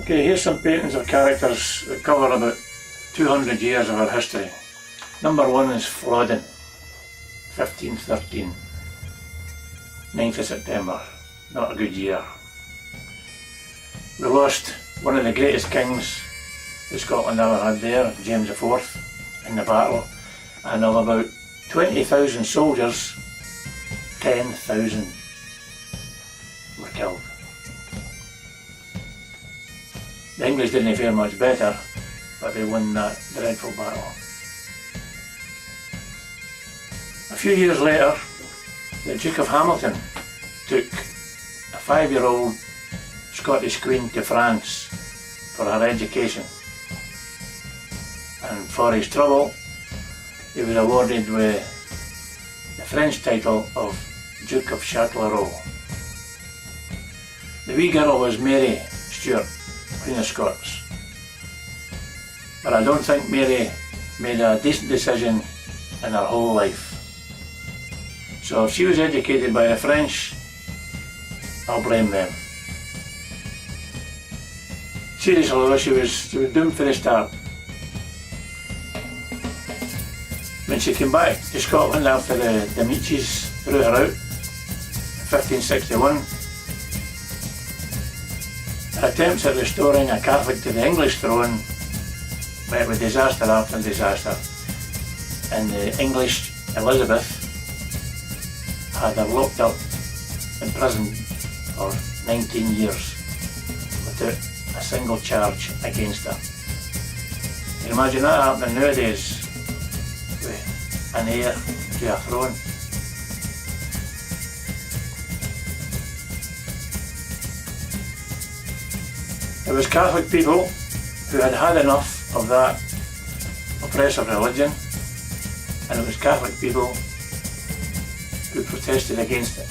Okay, here's some paintings of characters that cover about 200 years of our history. Number 1 is Flodden, 1513, 9th of September, not a good year. We lost one of the greatest kings that Scotland ever had there, James IV, in the battle, and of about 20,000 soldiers, 10,000 were killed. The English didn't fare much better, but they won that dreadful battle. A few years later, the Duke of Hamilton took a 5-year-old Scottish Queen to France for her education, and for his trouble he was awarded with the French title of Duke of Châtellerault. The wee girl was Mary Stuart, Queen of Scots, but I don't think Mary made a decent decision in her whole life. So if she was educated by the French, I'll blame them. Seriously though, she was doomed for the start. When she came back to Scotland after the Meaches threw her out in 1561, her attempts at restoring a Catholic to the English throne met with disaster after disaster, and the English Elizabeth had her locked up in prison for 19 years without a single charge against her. You can imagine that happening nowadays with an heir to a throne. It was Catholic people who had had enough of that oppressive religion, and it was Catholic people who protested against it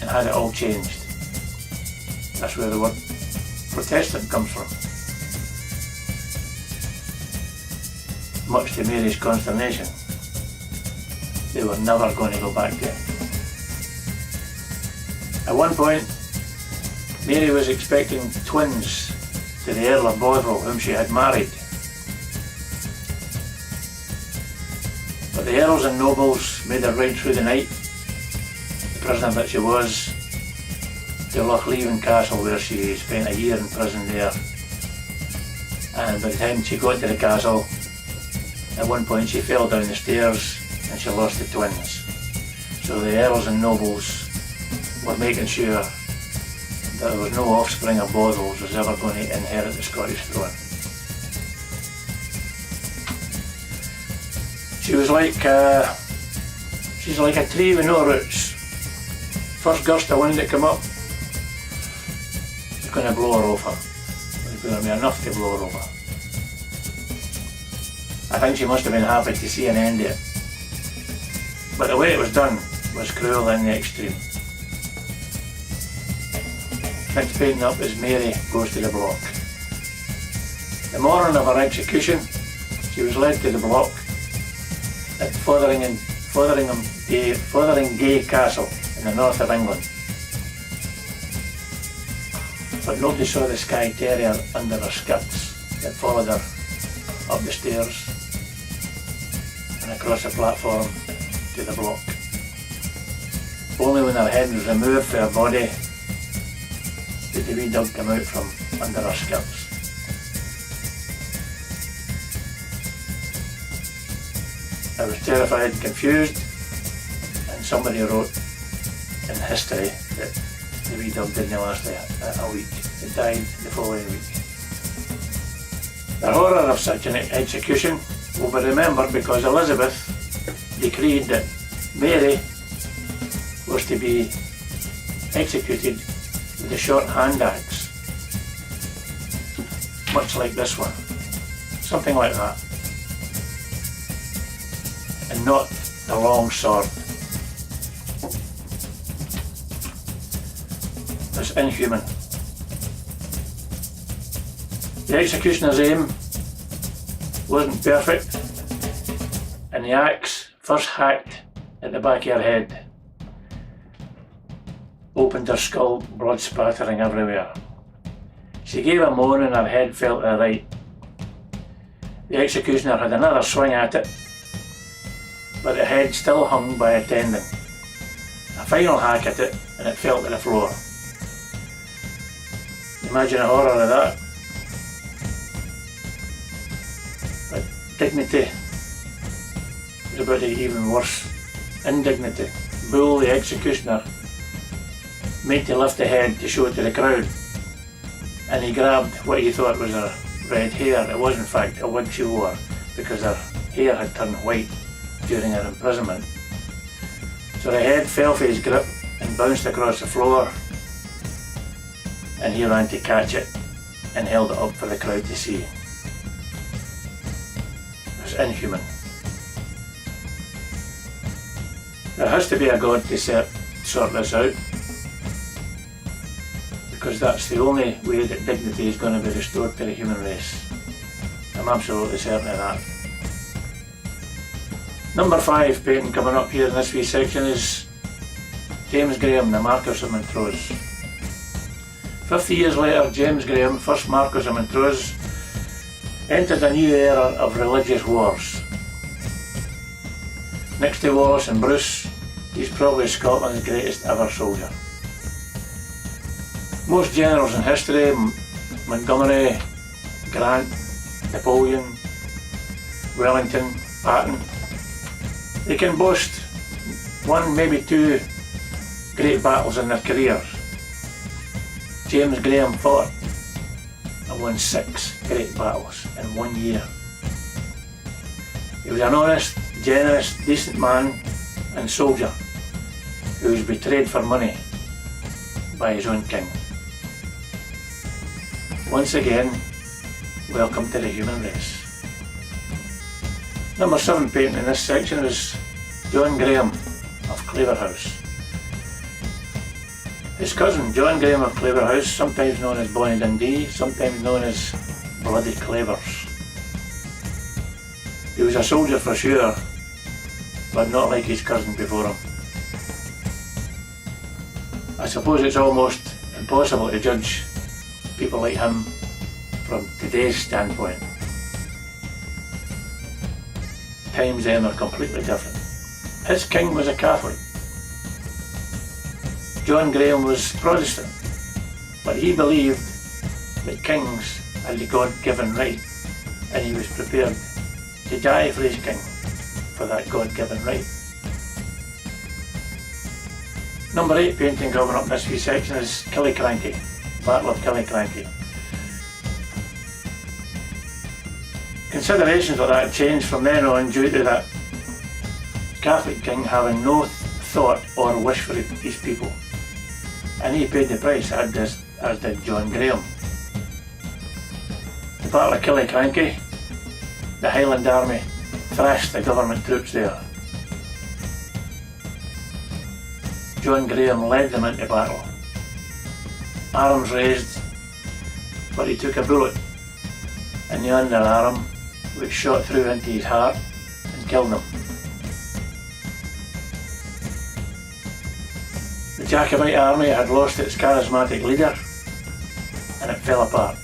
and had it all changed. That's where the word Protestant comes from. Much to Mary's consternation, they were never going to go back to it. At one point, Mary was expecting twins to the Earl of Bothwell, whom she had married. But the earls and nobles made their way through the night, the prisoner that she was, to Lochleven Castle, where she spent a year in prison there. And by the time she got to the castle, at one point she fell down the stairs and she lost the twins. So the earls and nobles were making sure that there was no offspring of Bothwell's was ever going to inherit the Scottish throne. She's like a tree with no roots. First gust of wind that come up, it's going to blow her over. There's going to be enough to blow her over. I think she must have been happy to see an end to it. But the way it was done was cruel in the extreme. Next painting up is Mary Goes to the Block. The morning of her execution, she was led to the block at Fotheringay Castle in the north of England. But nobody saw the Skye Terrier under her skirts that followed her up the stairs and across the platform to the block. Only when her head was removed from her body did the wee dog come out from under her skirts. I was terrified and confused, and somebody wrote in history that the wee dog didn't last a week. It died the following week. The horror of such an execution will be remembered because Elizabeth decreed that Mary was to be executed with a short hand axe, much like this one, something like that, and not the long sword. It's inhuman. The executioner's aim wasn't perfect, and the axe first hacked at the back of her head, opened her skull, blood spattering everywhere. She gave a moan and her head fell to the right. The executioner had another swing at it, but the head still hung by a tendon. A final hack at it and it fell to the floor. Imagine the horror of that. But dignity was about to get even worse. Indignity. Bull, the executioner, made to lift the head to show it to the crowd, and he grabbed what he thought was her red hair. It was in fact a wig she wore, because her hair had turned white during her imprisonment. So the head fell from his grip and bounced across the floor, and he ran to catch it and held it up for the crowd to see. It was inhuman. There has to be a God to sort this out, because that's the only way that dignity is going to be restored to the human race. I'm absolutely certain of that. Number 5 painting coming up here in this wee section is James Graham, the Marquess of Montrose. 50 years later, James Graham, first Marquess of Montrose, entered a new era of religious wars. Next to Wallace and Bruce, he's probably Scotland's greatest ever soldier. Most generals in history, Montgomery, Grant, Napoleon, Wellington, Patton, they can boast one, maybe two great battles in their careers. James Graham fought and won 6 great battles in 1 year. He was an honest, generous, decent man and soldier who was betrayed for money by his own king. Once again, welcome to the human race. Number 7 painting in this section is John Graham of Claverhouse. His cousin, John Graham of Claverhouse, sometimes known as Bonnie Dundee, sometimes known as Bloody Clavers. He was a soldier for sure, but not like his cousin before him. I suppose it's almost impossible to judge people like him from today's standpoint. Times then are completely different. His king was a Catholic. John Graham was Protestant, but he believed that kings had the God-given right, and he was prepared to die for his king for that God-given right. Number 8 painting coming up in this wee section is Killiecrankie, Battle of Killiecrankie. Considerations of that changed from then on due to that Catholic king having no thought or wish for his people, and he paid the price, as did John Graham. The Battle of Killiecrankie, the Highland Army thrashed the government troops there. John Graham led them into battle, arms raised, but he took a bullet in the underarm which shot through into his heart and killed him. The Jacobite army had lost its charismatic leader and it fell apart.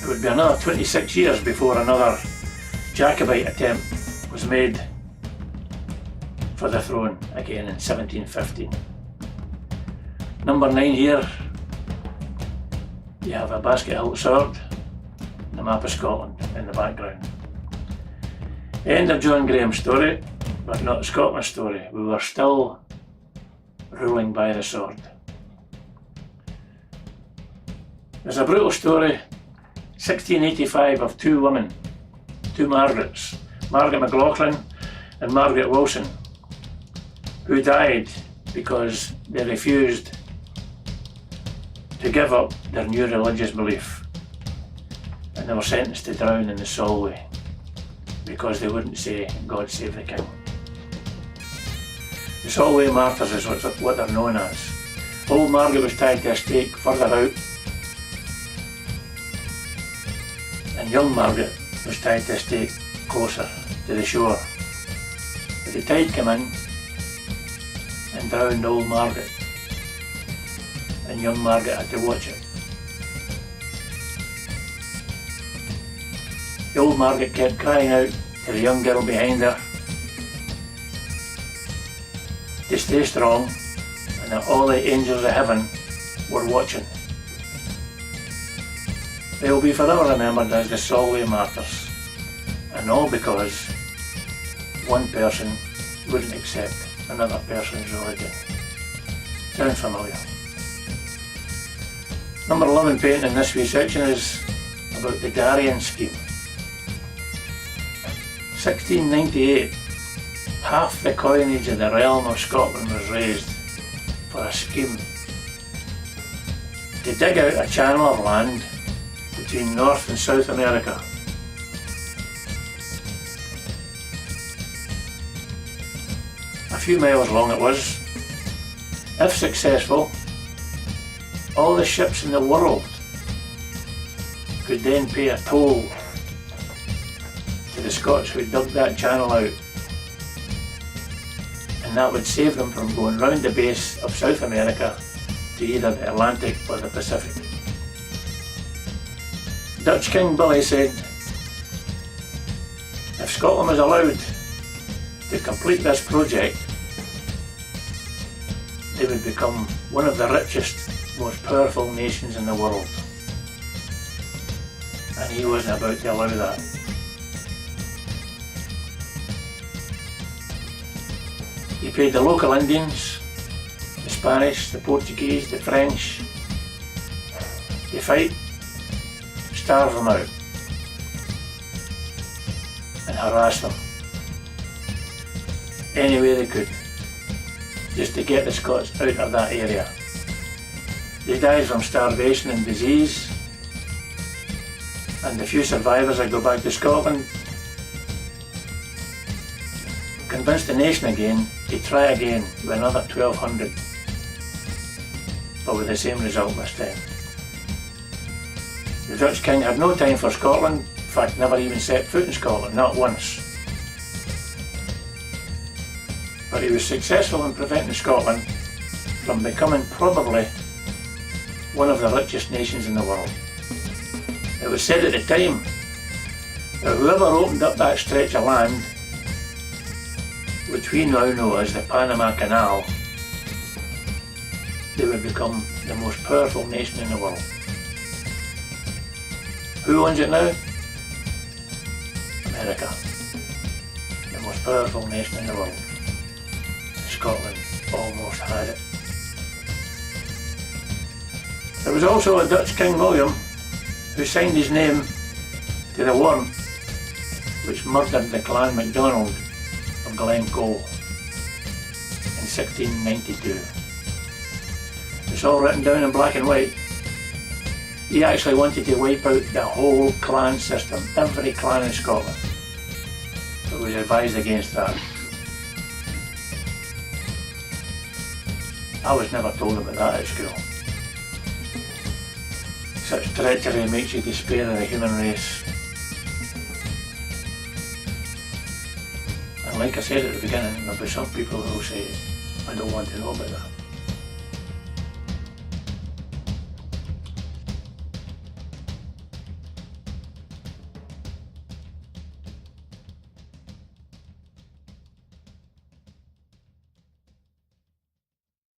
It would be another 26 years before another Jacobite attempt was made for the throne again in 1715. Number 9 here, you have a basket-hilt sword and the map of Scotland in the background. End of John Graham's story, but not Scotland's story. We were still ruling by the sword. There's a brutal story, 1685, of 2 women, 2 Margarets, Margaret McLaughlin and Margaret Wilson, who died because they refused to give up their new religious belief, and they were sentenced to drown in the Solway because they wouldn't say God save the King. The Solway martyrs is what they're known as. Old Margaret was tied to a stake further out, and young Margaret was tied to a stake closer to the shore. But the tide came in and drowned old Margaret, and and young Margaret had to watch it. The old Margaret kept crying out to the young girl behind her to stay strong, and that all the angels of heaven were watching. They will be forever remembered as the Solway martyrs, and all because one person wouldn't accept another person's religion. Sound familiar? Number 11 painting in this wee section is about the Darien scheme. 1698, half the coinage of the realm of Scotland was raised for a scheme to dig out a channel of land between North and South America. A few miles long it was. If successful, all the ships in the world could then pay a toll to the Scots who dug that channel out, and that would save them from going round the base of South America to either the Atlantic or the Pacific. Dutch King Billy said if Scotland was allowed to complete this project, they would become one of the richest, most powerful nations in the world. And he wasn't about to allow that. He paid the local Indians, the Spanish, the Portuguese, the French to fight, starve them out and harass them any way they could, just to get the Scots out of that area. They died from starvation and disease, and the few survivors that go back to Scotland convinced the nation again to try again with another 1200, but with the same result this time. The Dutch king had no time for Scotland, in fact never even set foot in Scotland, not once. But he was successful in preventing Scotland from becoming probably one of the richest nations in the world. It was said at the time that whoever opened up that stretch of land, which we now know as the Panama Canal, they would become the most powerful nation in the world. Who owns it now? America. The most powerful nation in the world. Scotland almost had it. There was also a Dutch King William who signed his name to the worm which murdered the clan MacDonald of Glencoe in 1692. It's all written down in black and white. He actually wanted to wipe out the whole clan system, every clan in Scotland, but was advised against that. I was never told about that at school. Such treachery makes you despair of the human race. And like I said at the beginning, there'll be some people who will say, I don't want to know about that.